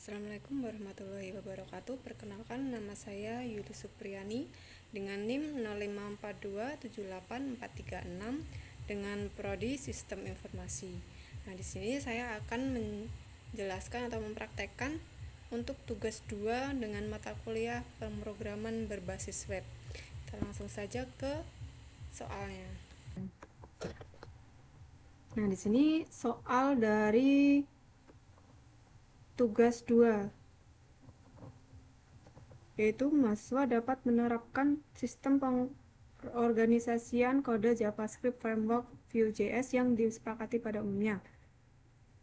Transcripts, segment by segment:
Assalamualaikum warahmatullahi wabarakatuh. Perkenalkan, nama saya Yudi Supriyani dengan NIM 0542784436 dengan prodi Sistem Informasi. Nah, di sini saya akan menjelaskan atau mempraktekkan untuk tugas 2 dengan mata kuliah pemrograman berbasis web. Kita langsung saja ke soalnya. Nah, di sini soal dari tugas 2, yaitu mahasiswa dapat menerapkan sistem pengorganisasian kode JavaScript framework Vue.js yang disepakati pada umumnya.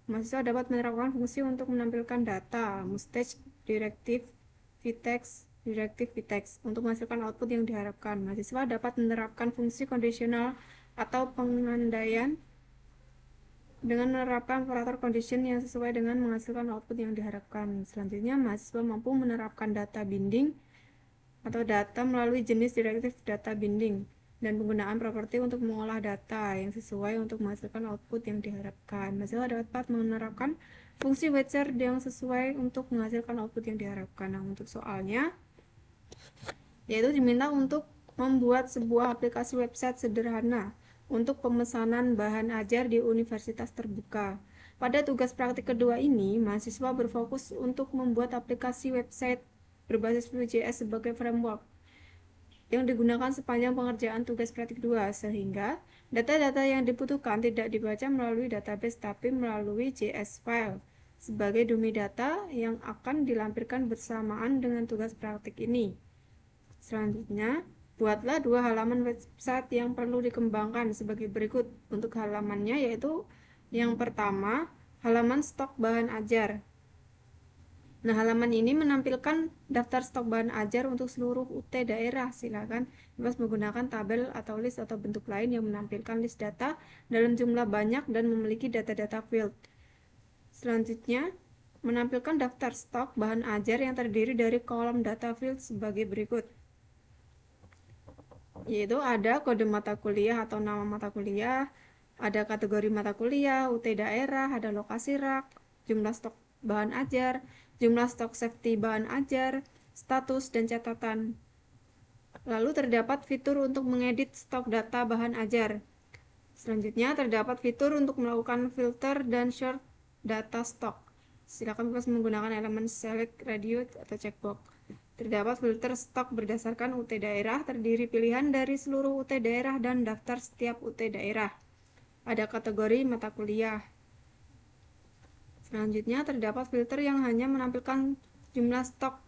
Mahasiswa dapat menerapkan fungsi untuk menampilkan data, mustache, directive, vtext untuk menghasilkan output yang diharapkan. Mahasiswa dapat menerapkan fungsi kondisional atau pengandaian dengan menerapkan operator condition yang sesuai dengan menghasilkan output yang diharapkan. Selanjutnya, mahasiswa mampu menerapkan data binding atau data melalui jenis direktif data binding dan penggunaan properti untuk mengolah data yang sesuai untuk menghasilkan output yang diharapkan. Mahasiswa dapat menerapkan fungsi wherever yang sesuai untuk menghasilkan output yang diharapkan. Nah, untuk soalnya, yaitu diminta untuk membuat sebuah aplikasi website sederhana untuk pemesanan bahan ajar di universitas terbuka. Pada tugas praktik kedua ini, mahasiswa berfokus untuk membuat aplikasi website berbasis Vue.js sebagai framework yang digunakan sepanjang pengerjaan tugas praktik 2, sehingga data-data yang dibutuhkan tidak dibaca melalui database tapi melalui JS file sebagai dummy data yang akan dilampirkan bersamaan dengan tugas praktik ini. Selanjutnya, buatlah 2 halaman website yang perlu dikembangkan sebagai berikut. Untuk halamannya yaitu yang pertama, halaman stok bahan ajar. Nah, halaman ini menampilkan daftar stok bahan ajar untuk seluruh UT daerah. Silakan bebas menggunakan tabel atau list atau bentuk lain yang menampilkan list data dalam jumlah banyak dan memiliki data-data field. Selanjutnya, menampilkan daftar stok bahan ajar yang terdiri dari kolom data field sebagai berikut. Yaitu ada kode mata kuliah atau nama mata kuliah, ada kategori mata kuliah, UT daerah, ada lokasi rak, jumlah stok bahan ajar, jumlah stok safety bahan ajar, status, dan catatan. Lalu terdapat fitur untuk mengedit stok data bahan ajar. Selanjutnya terdapat fitur untuk melakukan filter dan sort data stok. Silakan bebas menggunakan elemen select radio atau checkbox. Terdapat filter stok berdasarkan UT daerah, terdiri pilihan dari seluruh UT daerah dan daftar setiap UT daerah. Ada kategori mata kuliah. Selanjutnya terdapat filter yang hanya menampilkan jumlah stok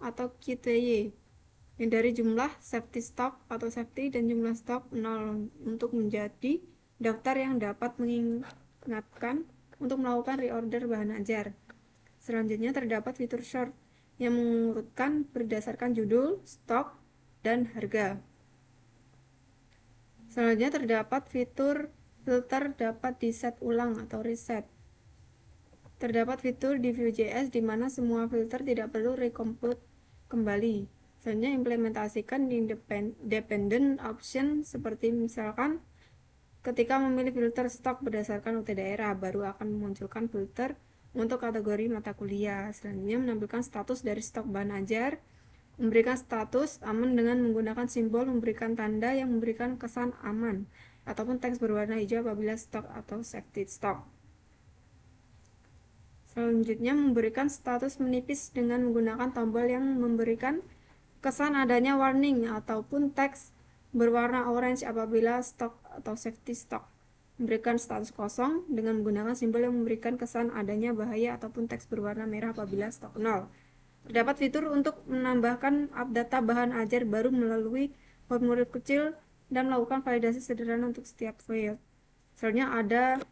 atau QTY yang dari jumlah safety stock atau safety dan jumlah stok 0 untuk menjadi daftar yang dapat mengingatkan untuk melakukan reorder bahan ajar. Selanjutnya terdapat fitur sort yang mengurutkan berdasarkan judul, stok, dan harga. Selanjutnya terdapat fitur filter dapat di-set ulang atau reset. Terdapat fitur di Vue.js di mana semua filter tidak perlu recompute kembali. Selanjutnya implementasikan independent option seperti misalkan ketika memilih filter stok berdasarkan UT daerah, baru akan memunculkan filter untuk kategori mata kuliah. Selanjutnya menampilkan status dari stok bahan ajar, memberikan status aman dengan menggunakan simbol memberikan tanda yang memberikan kesan aman, ataupun teks berwarna hijau apabila stok atau safety stock. Selanjutnya memberikan status menipis dengan menggunakan tombol yang memberikan kesan adanya warning ataupun teks berwarna orange apabila stok atau safety stock. Memberikan status kosong dengan menggunakan simbol yang memberikan kesan adanya bahaya ataupun teks berwarna merah apabila stok 0. Terdapat fitur untuk menambahkan updata bahan ajar baru melalui formulir kecil dan melakukan validasi sederhana untuk setiap field. Selanjutnya ada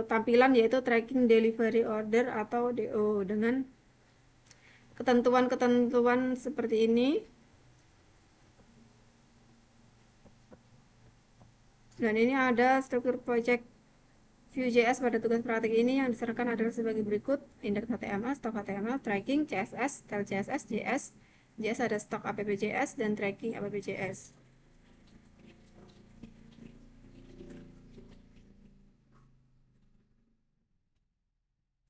tampilan yaitu tracking delivery order atau DO dengan ketentuan-ketentuan seperti ini. Dan ini ada struktur project Vue.js pada tugas praktik ini yang diserahkan adalah sebagai berikut: index HTML, stok HTML, tracking, CSS, style CSS, JS, JS ada stok app.js, dan tracking app.js.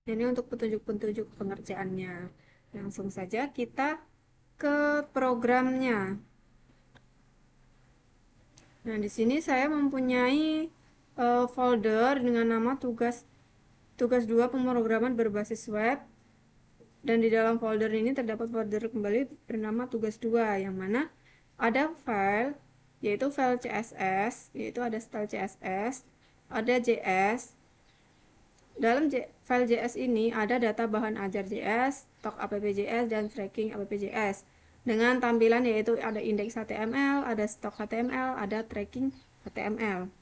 Ini untuk petunjuk-petunjuk pengerjaannya. Langsung saja kita ke programnya. Nah, di sini saya mempunyai folder dengan nama tugas 2 pemrograman berbasis web, dan di dalam folder ini terdapat folder kembali bernama tugas 2 yang mana ada file, yaitu file CSS, yaitu ada style CSS, ada JS. Dalam file JS ini ada data bahan ajar JS, stok app.js, dan tracking app.js dengan tampilan yaitu ada indeks HTML, ada stok HTML, ada tracking HTML.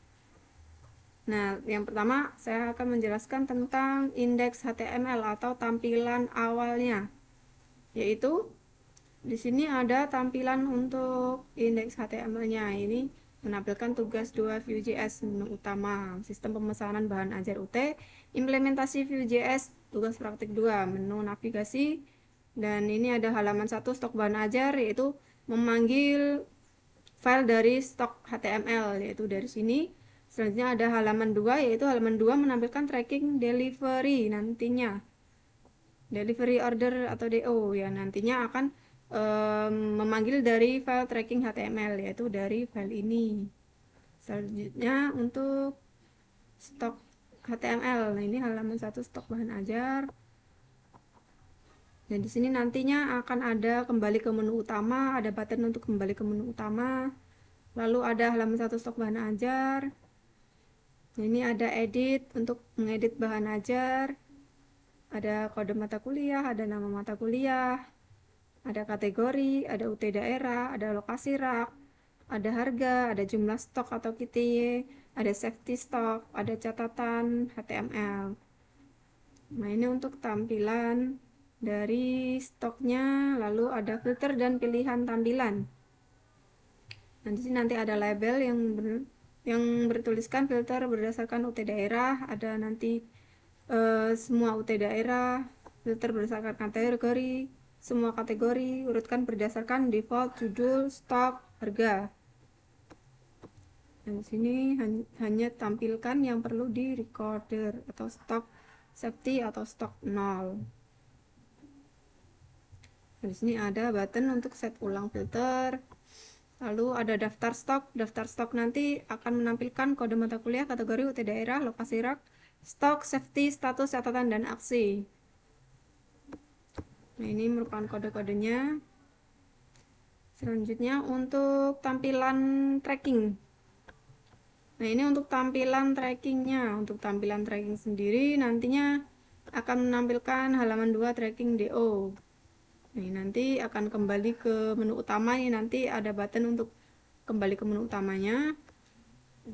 Nah, yang pertama saya akan menjelaskan tentang indeks HTML atau tampilan awalnya, yaitu di sini ada tampilan untuk indeks HTML-nya. Ini menampilkan tugas 2 Vue.js menu utama, sistem pemesanan bahan ajar UT, implementasi Vue.js, tugas praktik 2, menu navigasi, dan ini ada halaman 1 stok bahan ajar, yaitu memanggil file dari stok HTML, yaitu dari sini. Selanjutnya ada halaman 2, yaitu halaman 2 menampilkan tracking delivery nantinya. Delivery order atau DO ya nantinya akan memanggil dari file tracking HTML, yaitu dari file ini. Selanjutnya untuk stok HTML. Nah, ini halaman 1 stok bahan ajar. Dan di sini nantinya akan ada kembali ke menu utama, ada button untuk kembali ke menu utama. Lalu ada halaman 1 stok bahan ajar. Nah, ini ada edit untuk mengedit bahan ajar. Ada kode mata kuliah, ada nama mata kuliah, ada kategori, ada UT daerah, ada lokasi rak, ada harga, ada jumlah stok atau KTY, ada safety stock, ada catatan HTML. Nah, ini untuk tampilan dari stoknya, lalu ada filter dan pilihan tampilan. Nanti ada label yang bertuliskan filter berdasarkan UT daerah, ada nanti semua UT daerah, filter berdasarkan kategori, semua kategori, urutkan berdasarkan default, judul, stok, harga. Dan sini hanya tampilkan yang perlu di recorder atau stok safety atau stok 0. Di sini ada button untuk set ulang filter. Lalu ada daftar stok. Daftar stok nanti akan menampilkan kode mata kuliah, kategori, UT daerah, lokasi rak, stok, safety, status, catatan, dan aksi. Nah, ini merupakan kode-kodenya. Selanjutnya untuk tampilan tracking. Nah, ini untuk tampilan trackingnya. Untuk tampilan tracking sendiri nantinya akan menampilkan halaman 2 tracking DO. Nah, nanti akan kembali ke menu utama. Ini nanti ada button untuk kembali ke menu utamanya.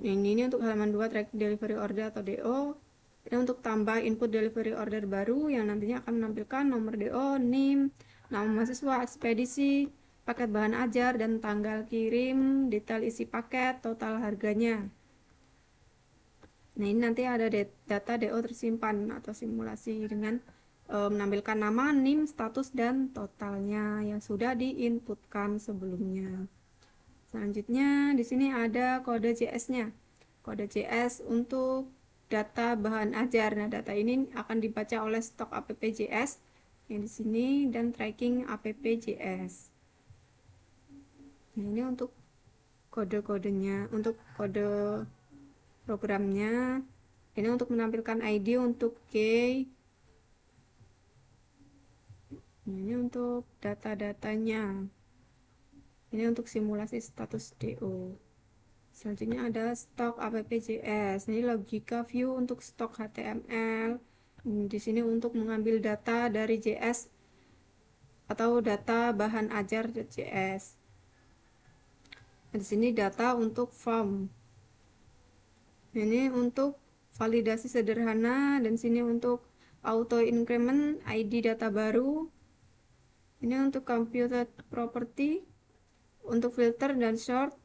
Ini untuk halaman 2 tracking delivery order atau DO. Ini untuk tambah input delivery order baru yang nantinya akan menampilkan nomor DO, NIM, nama mahasiswa, ekspedisi, paket bahan ajar, dan tanggal kirim, detail isi paket, total harganya. Nah, ini nanti ada data DO tersimpan atau simulasi dengan menampilkan nama, NIM, status, dan totalnya yang sudah diinputkan sebelumnya. Selanjutnya di sini ada kode JS-nya. Kode JS untuk data bahan ajar. Nah, data ini akan dibaca oleh stok app.js yang di sini dan tracking app.js. Nah, ini untuk kode-kodenya, untuk kode programnya. Ini untuk menampilkan ID untuk key. Ini untuk data-datanya. Ini untuk simulasi status DO. Selanjutnya ada stok app.js. Ini logika view untuk stok HTML. Di sini untuk mengambil data dari JS atau data bahan ajar JS. Di sini data untuk form. Ini untuk validasi sederhana, dan sini untuk auto increment ID data baru. Ini untuk computed property, untuk filter dan sort.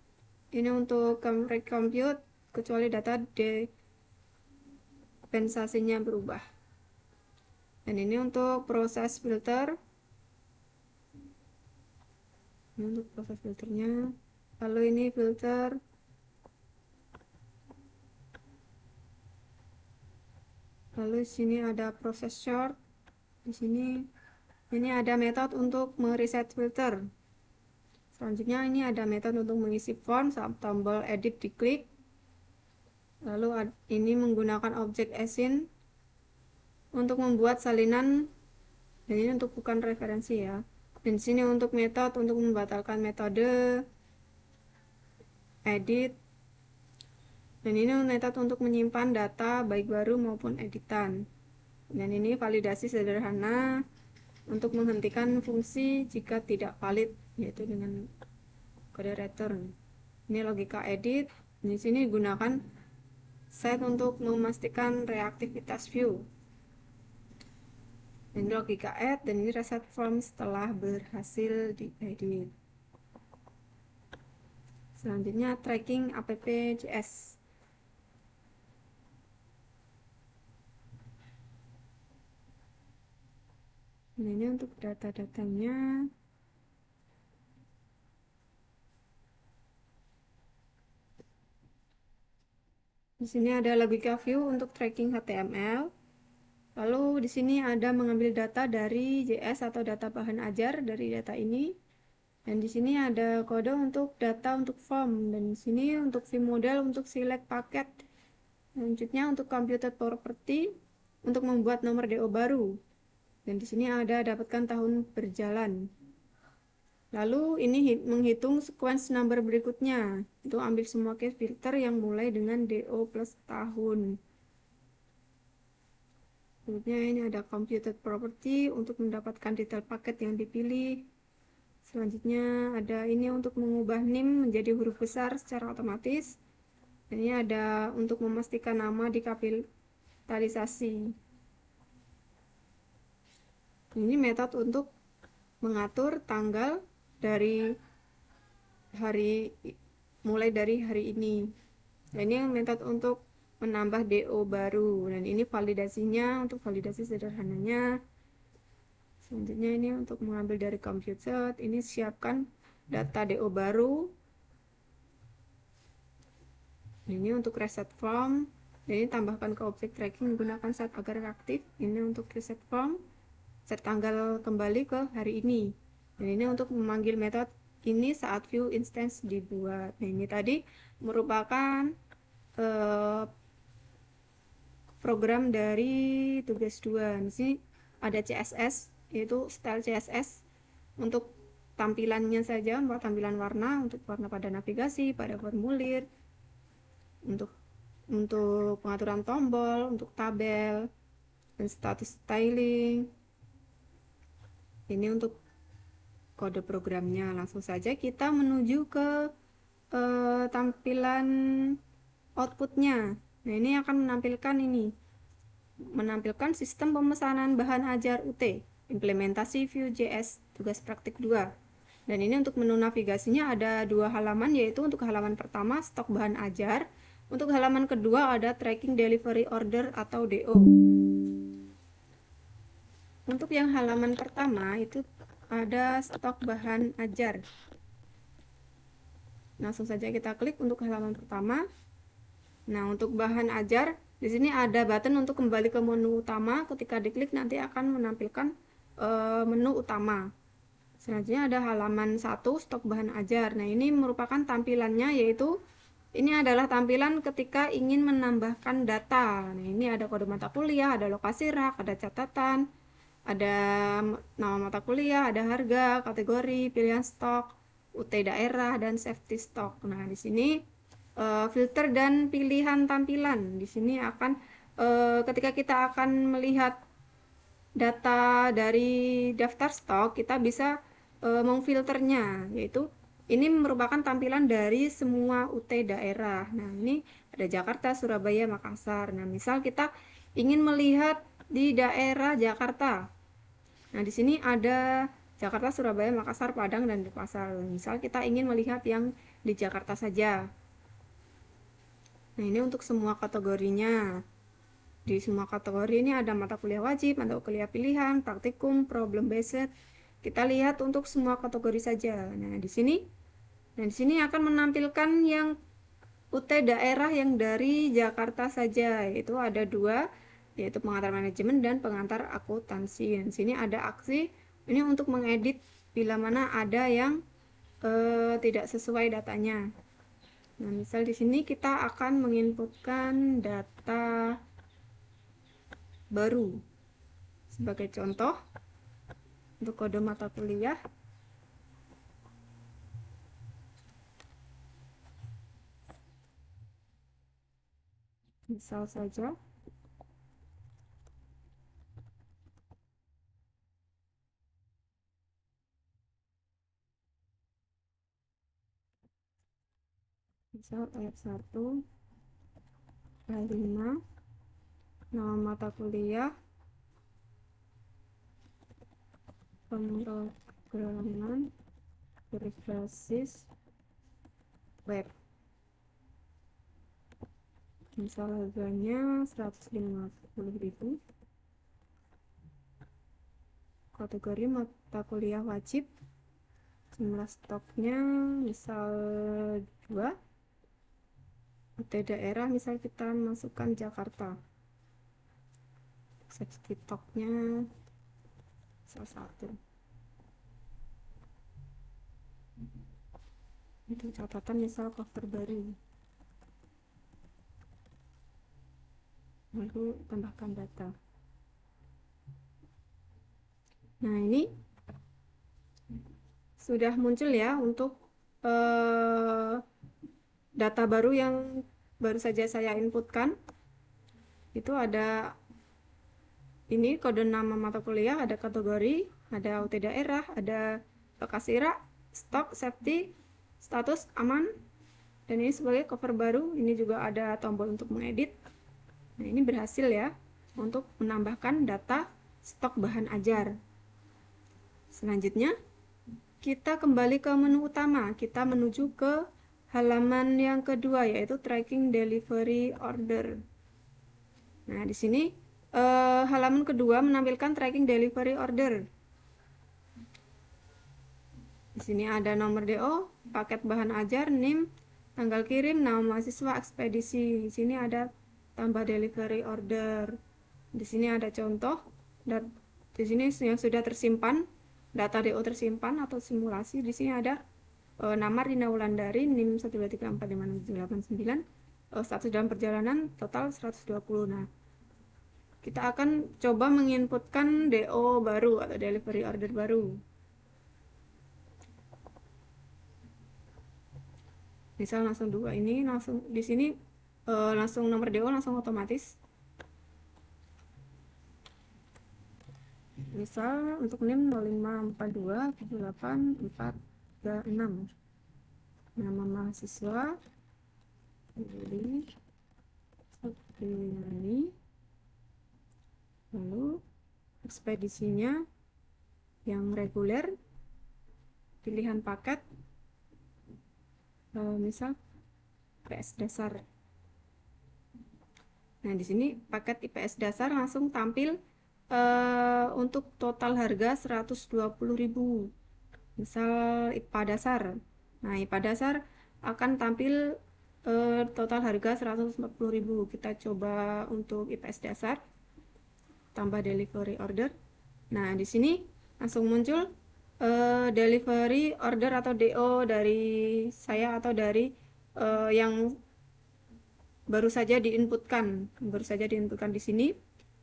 Ini untuk recompute kecuali data depensasinya berubah. Dan ini untuk proses filter. Ini untuk proses filternya. Lalu ini filter. Lalu di sini ada proses sort. Di sini ini ada metode untuk mereset filter. Selanjutnya ini ada metode untuk mengisi font saat tombol edit diklik. Lalu ini menggunakan objek async untuk membuat salinan, dan ini untuk bukan referensi ya. Dan di sini untuk metode untuk membatalkan metode edit. Dan ini metode untuk menyimpan data baik baru maupun editan. Dan ini validasi sederhana untuk menghentikan fungsi jika tidak valid, yaitu dengan kode return. Ini logika edit. Di sini gunakan set untuk memastikan reaktivitas view. Ini logika add, dan ini reset form setelah berhasil diedit. Selanjutnya tracking app.js. Nah, ini untuk data-datanya. Di sini ada logika view untuk tracking HTML. Lalu di sini ada mengambil data dari JS atau data bahan ajar dari data ini. Dan di sini ada kode untuk data untuk form. Dan di sini untuk view model untuk select paket. Selanjutnya untuk computed property untuk membuat nomor DO baru. Dan di sini ada dapatkan tahun berjalan. Lalu ini menghitung sequence number berikutnya. Itu ambil semua case filter yang mulai dengan DO plus tahun. Selanjutnya ini ada computed property untuk mendapatkan detail paket yang dipilih. Selanjutnya ada ini untuk mengubah NIM menjadi huruf besar secara otomatis. Dan ini ada untuk memastikan nama dikapitalisasi. Ini metode untuk mengatur tanggal dari mulai dari hari ini. Dan ini metode untuk menambah DO baru, dan ini validasinya untuk validasi sederhananya. Selanjutnya ini untuk mengambil dari compute set. Ini siapkan data DO baru. Ini untuk reset form. Dan ini tambahkan ke objek tracking menggunakan set agar aktif. Ini untuk reset form. Set tanggal kembali ke hari ini. Dan ini untuk memanggil metode ini saat view instance dibuat. Nah, ini tadi merupakan program dari tugas 2. Di sini ada CSS, yaitu style CSS untuk tampilannya saja, untuk tampilan warna, untuk warna pada navigasi, pada formulir, untuk pengaturan tombol, untuk tabel, dan status styling. Ini untuk kode programnya. Langsung saja kita menuju ke tampilan outputnya. Nah, ini akan menampilkan sistem pemesanan bahan ajar UT, implementasi Vue.js, tugas praktik 2. Dan ini untuk menu navigasinya ada 2 halaman, yaitu untuk halaman pertama stok bahan ajar, untuk halaman kedua ada tracking delivery order atau DO. Untuk yang halaman pertama itu ada stok bahan ajar. Langsung saja kita klik untuk halaman pertama. Nah, untuk bahan ajar, di sini ada button untuk kembali ke menu utama. Ketika diklik nanti akan menampilkan menu utama. Selanjutnya ada halaman 1, stok bahan ajar. Nah, ini merupakan tampilannya, yaitu ini adalah tampilan ketika ingin menambahkan data. Nah, ini ada kode mata kuliah, ada lokasi rak, ada catatan, ada nama mata kuliah, ada harga, kategori, pilihan stok, UT daerah, dan safety stock. Nah, di sini filter dan pilihan tampilan. Di sini akan ketika kita akan melihat data dari daftar stok, kita bisa memfilternya, yaitu ini merupakan tampilan dari semua UT daerah. Nah, ini ada Jakarta, Surabaya, Makassar. Nah, misal kita ingin melihat di daerah Jakarta. Nah, di sini ada Jakarta, Surabaya, Makassar, Padang, dan Denpasar. Misal kita ingin melihat yang di Jakarta saja. Nah, ini untuk semua kategorinya. Di semua kategori ini ada mata kuliah wajib, mata kuliah pilihan, praktikum, problem based. Kita lihat untuk semua kategori saja. Nah, di sini akan menampilkan yang UT daerah yang dari Jakarta saja, yaitu ada 2. yaitu pengantar manajemen dan pengantar akuntansi. Dan sini ada aksi ini untuk mengedit bila mana ada yang tidak sesuai datanya. Nah, misal di sini kita akan menginputkan data baru. Sebagai contoh, untuk kode mata kuliah, misal saja ayat 1 ayat 5, nama mata kuliah, pemrograman berbasis web. Misal harganya 150.000. Kategori mata kuliah wajib, jumlah stoknya misal 2. UT daerah misal kita masukkan Jakarta. Stoknya misal 1. Itu catatan misal kok terbaru. Lalu tambahkan data. Nah, ini sudah muncul ya untuk data baru yang baru saja saya inputkan. Itu ada ini kode nama mata kuliah, ada kategori, ada UT daerah, ada lokasi rak, stok, safety, status aman, dan ini sebagai cover baru. Ini juga ada tombol untuk mengedit. Nah, ini berhasil ya untuk menambahkan data stok bahan ajar. Selanjutnya kita kembali ke menu utama. Kita menuju ke halaman yang kedua, yaitu tracking delivery order. Nah, di sini halaman kedua menampilkan tracking delivery order. Di sini ada nomor DO, paket bahan ajar, NIM, tanggal kirim, nama mahasiswa, ekspedisi. Di sini ada tambah delivery order. Di sini ada contoh, dan di sini yang sudah tersimpan, data DO tersimpan atau simulasi. Di sini ada nama Rina Wulandari, NIM 123456789, status dalam perjalanan total 120. Nah, kita akan coba menginputkan DO baru atau delivery order baru. Misal langsung 2 ini, langsung di sini langsung nomor DO langsung otomatis. Misal untuk NIM 05427846. Nama mahasiswa Lili Satriani. Lalu ekspedisinya yang reguler, pilihan paket misal IPS dasar. Nah, di sini paket IPS dasar langsung tampil untuk total harga 120.000. Misal IPA dasar. Nah, IPA dasar akan tampil total harga 140.000. Kita coba untuk IPS dasar, tambah delivery order. Nah, di sini langsung muncul delivery order atau DO dari saya atau dari yang baru saja diinputkan di sini,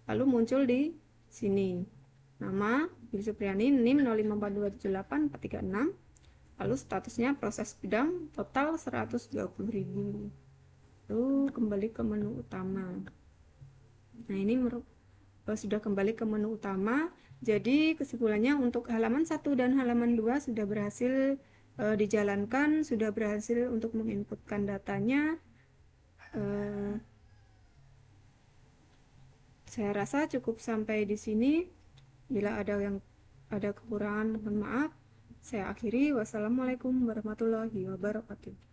lalu muncul di sini nama Yuli Supriyani, NIM 05427846, lalu statusnya proses bidang, total 120.000. Lalu kembali ke menu utama. Nah, ini sudah kembali ke menu utama. Jadi kesimpulannya untuk halaman 1 dan halaman 2 sudah berhasil dijalankan, sudah berhasil untuk menginputkan datanya. Saya rasa cukup sampai di sini. Bila ada kekurangan, mohon maaf. Saya akhiri. Wassalamualaikum warahmatullahi wabarakatuh.